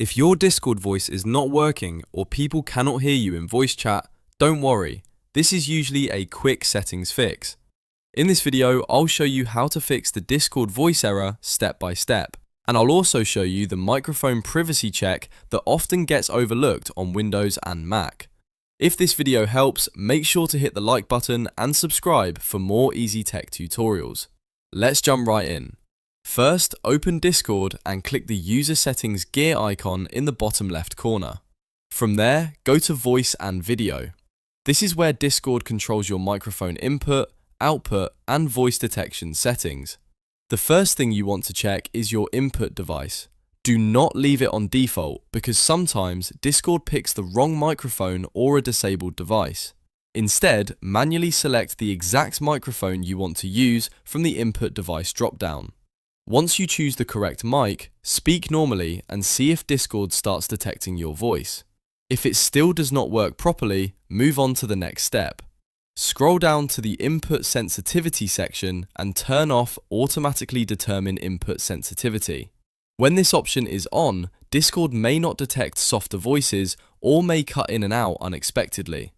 If your Discord voice is not working or people cannot hear you in voice chat, don't worry. This is usually a quick settings fix. In this video, I'll show you how to fix the Discord voice error step by step. And I'll also show you the microphone privacy check that often gets overlooked on Windows and Mac. If this video helps, make sure to hit the like button and subscribe for more easy tech tutorials. Let's jump right in. First, open Discord and click the user settings gear icon in the bottom left corner. From there, go to voice and video. This is where Discord controls your microphone input, output, and voice detection settings. The first thing you want to check is your input device. Do not leave it on default because sometimes Discord picks the wrong microphone or a disabled device. Instead, manually select the exact microphone you want to use from the input device dropdown. Once you choose the correct mic, speak normally and see if Discord starts detecting your voice. If it still does not work properly, move on to the next step. Scroll down to the Input Sensitivity section and turn off Automatically Determine Input Sensitivity. When this option is on, Discord may not detect softer voices or may cut in and out unexpectedly.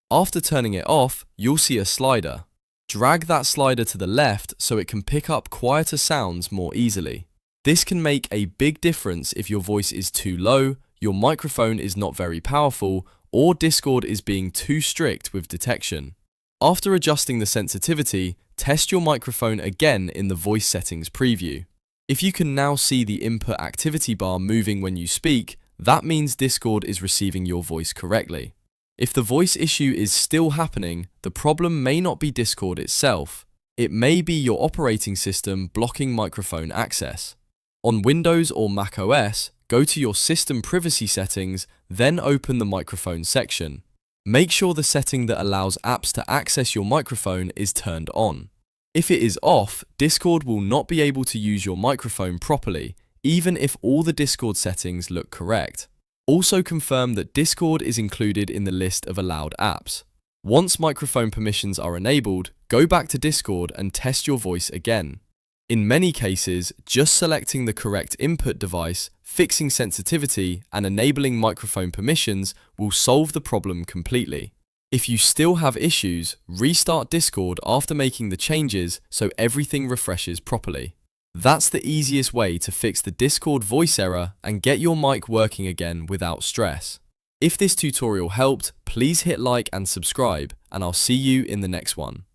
After turning it off, you'll see a slider. Drag that slider to the left so it can pick up quieter sounds more easily. This can make a big difference if your voice is too low, your microphone is not very powerful, or Discord is being too strict with detection. After adjusting the sensitivity, test your microphone again in the voice settings preview. If you can now see the input activity bar moving when you speak, that means Discord is receiving your voice correctly. If the voice issue is still happening, the problem may not be Discord itself. It may be your operating system blocking microphone access. On Windows or Mac OS, go to your system privacy settings, then open the microphone section. Make sure the setting that allows apps to access your microphone is turned on. If it is off, Discord will not be able to use your microphone properly, even if all the Discord settings look correct. Also confirm that Discord is included in the list of allowed apps. Once microphone permissions are enabled, go back to Discord and test your voice again. In many cases, just selecting the correct input device, fixing sensitivity, and enabling microphone permissions will solve the problem completely. If you still have issues, restart Discord after making the changes so everything refreshes properly. That's the easiest way to fix the Discord voice error and get your mic working again without stress. If this tutorial helped, please hit like and subscribe, and I'll see you in the next one.